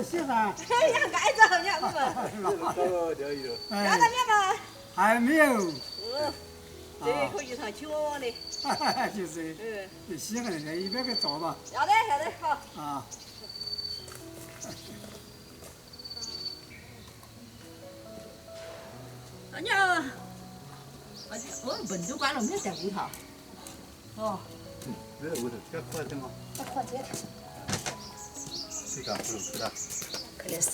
洗噻。哎呀，挨着你看我们。要到面吗？还没有。这一口一场请我往的。就是。就洗个那一边给做吧。要得，好。啊。你好。我们门都关了，没在屋头。哦。没在屋头，要快点吗？快点。谁干不是的？肯定是。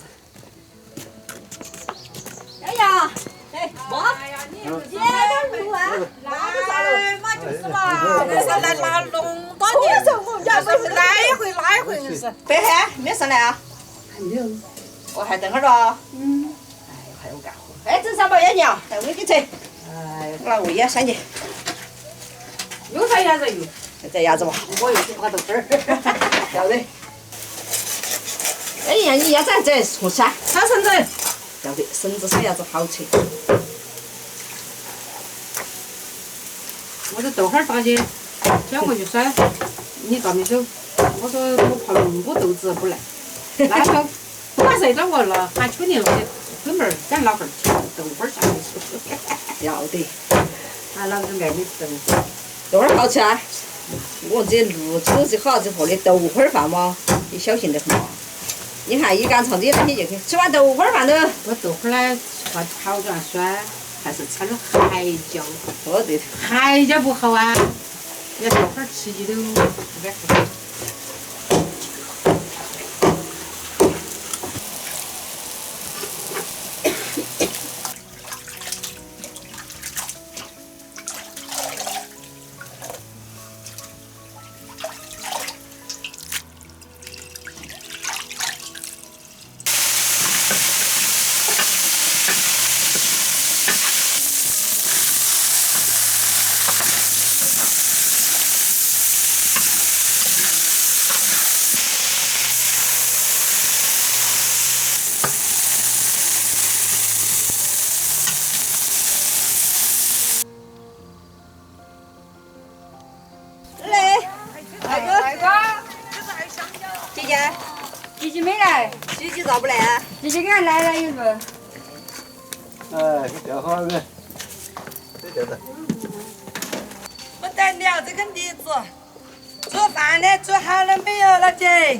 哎呀，哎，妈，你点路啊？来嘛就是嘛，你说来拿弄到你，要不是来一回拉一回，硬是。白汉没上来啊？还没有。我还等会儿了。哎，还有干活。哎，整3包烟尿，带我给吃。哎，我拿胃烟扇你。又塞牙子又。再牙子嘛。我又去拔豆腐儿。要得。哎呀，你鸭子还整错起啊？啥绳子？要得，绳子塞牙子好吃。我这豆花大姐先回去甩，你到没走？我说我怕我豆子不来，那个不管谁找我了，喊秋年我的闺门儿赶老汉儿吃豆花下去。要得，俺老子爱你豆豆花好吃啊！我这卤煮子好之后的豆花饭嘛，你小心得很嘛。你看一杆肠子那些就可以吃完豆花饭了。这豆花呢，话炒转酸，还是掺了海椒。哦对。海椒不好啊，那豆花吃起都不该吃。姐姐没来，姐姐咋不来啊？姐姐给俺来了一份。哎，给调好了没？这调的。不得了，这个栗子，做饭的做好了没有，老姐？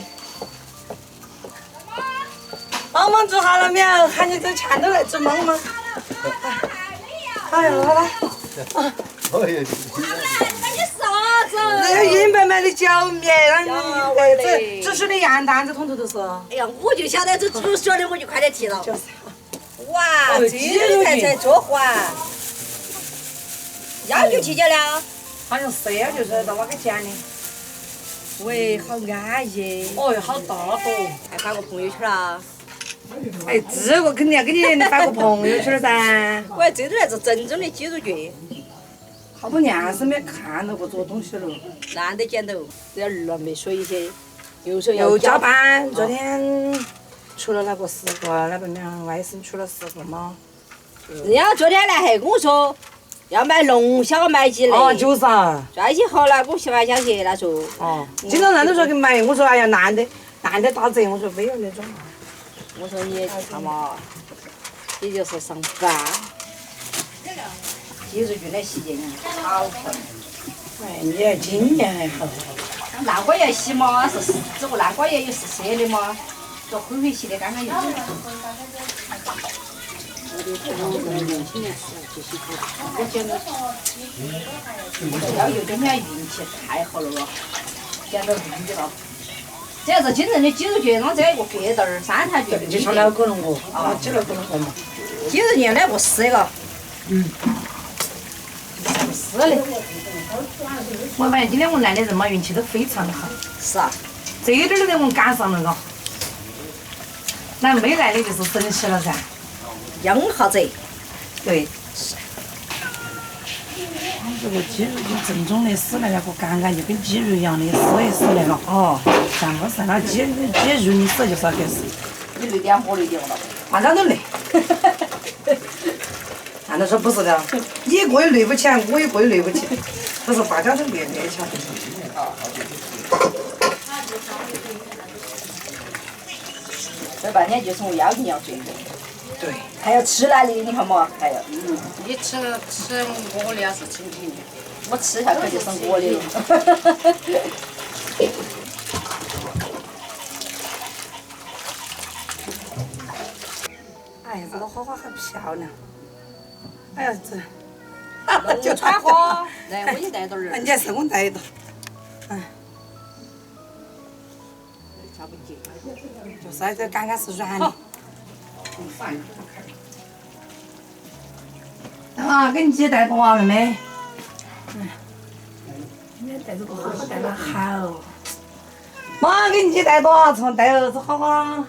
帮忙做好了没有？喊你这钱都来做帮忙。哎呀，好了。哎呀，那个银白买的饺面，煮出的羊蛋子统统都是。哎呀，我就晓得这煮熟的，我就快点提了。就是。哇，这才做活啊！要求提交了。好像是呀，就是让我给讲的。喂，好安逸。哦哟，好大朵。还发个朋友圈了。哎，这个肯定要给你发个朋友圈噻。我还这都来自正宗的鸡肉卷。好多年是没看到过这个东西了。难得见到，这儿乱没说一些，有又加班。昨天出了那个10个，那边两外甥出了10个嘛。人家昨天来还跟我说要买龙虾买几类。哦，就是啊。在一起好了，我媳妇还想去，他说。哦。经常人都说给买，我说哎呀难得打折，我说没有那种。我说你看嘛，也就是上班。鸡肉卷的细节呢，好漂亮。哎，你今年还好。烂瓜叶洗嘛是，这个烂瓜叶也是色的嘛，这灰灰洗的刚刚有。我觉得，要有今天运气太好了，捡到绿的了。这要是真正的鸡肉卷，那这一个疙瘩儿3条就。就像那个龙锅，啊，鸡肉可能嘛。鸡肉卷那个4个。是的。我发现今天我们来的人嘛，运气都非常的好。是啊。这一点儿都给我们赶上了，嘎。那没来的就是神奇了噻。硬耗子。对。这个鸡肉就正宗的撕来那个干干，就跟鸡肉一样的撕一撕的了。哦。像不是那鸡润色就是那个是。你累点我累点了。大家都累。按他说不是的，你一个也累不起，我一个也累不起，不是大家都累起来。这半天就从腰筋要最多。对。还要吃那里，你看嘛，还要。你吃我的是清平的。我吃下去就是我的了。哎呀，这个花花好漂亮。哎呀，这。就穿花，来，我也带点儿。人家是我带的。差不多。就是这刚刚是软的。啊，给你姐带多了没？你带这个花花带得好。妈，给你姐带多少层？带了这花花。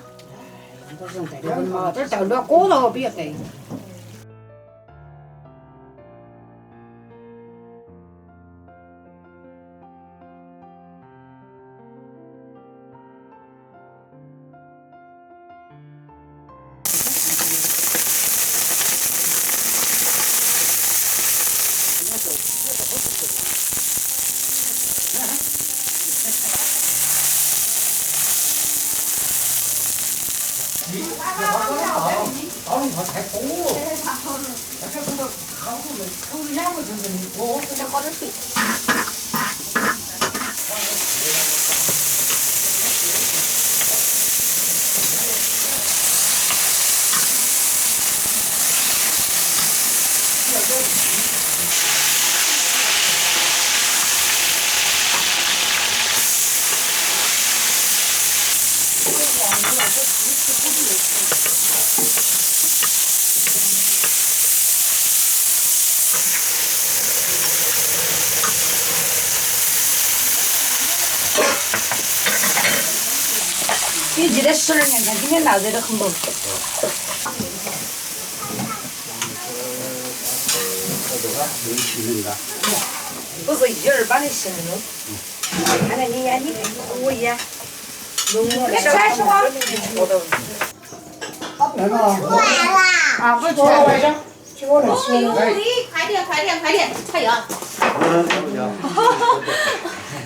不是带的很嘛，这儿掉了果了，不要带。到了以后太多了，那个什么好多人口里咬个就是我这好点水。你记得12年前今天闹热得很不？不是1.2磅的咸肉。看来你眼力可以啊。30花。来了。出来啦！啊，不出来了。快点，快要！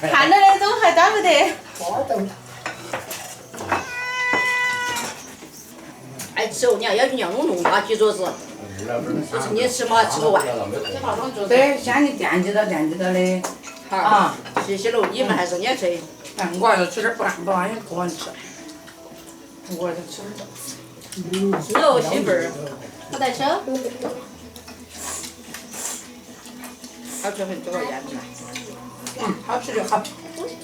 看着那种还端不得。爱吃哦，你要求弄大几桌子，不是你吃嘛吃不完。对，像你惦记着的。啊，谢谢喽，你们还是免费。哎，我还要吃点不然也不敢吃。我还是吃点。是哦，媳妇儿。我在吃。好吃很多呀，好吃就好。